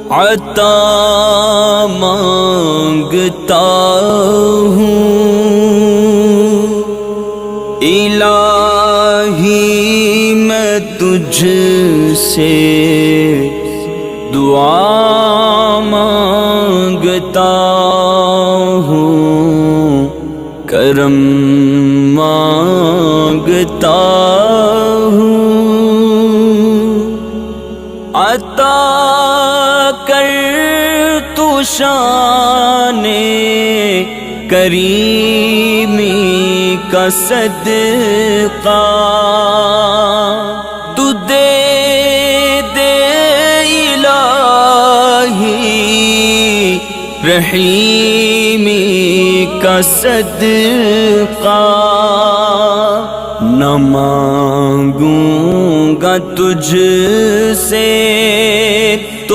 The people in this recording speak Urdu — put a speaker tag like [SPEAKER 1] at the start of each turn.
[SPEAKER 1] عطا مانگتا ہوں الہی میں تجھ سے دعا مانگتا ہوں کرم مانگتا ہوں عطا کر تو شان کریمی کا صدقہ تو دے دے الہی رحیمی کا صدقہ نہ مانگوں گا تجھ سے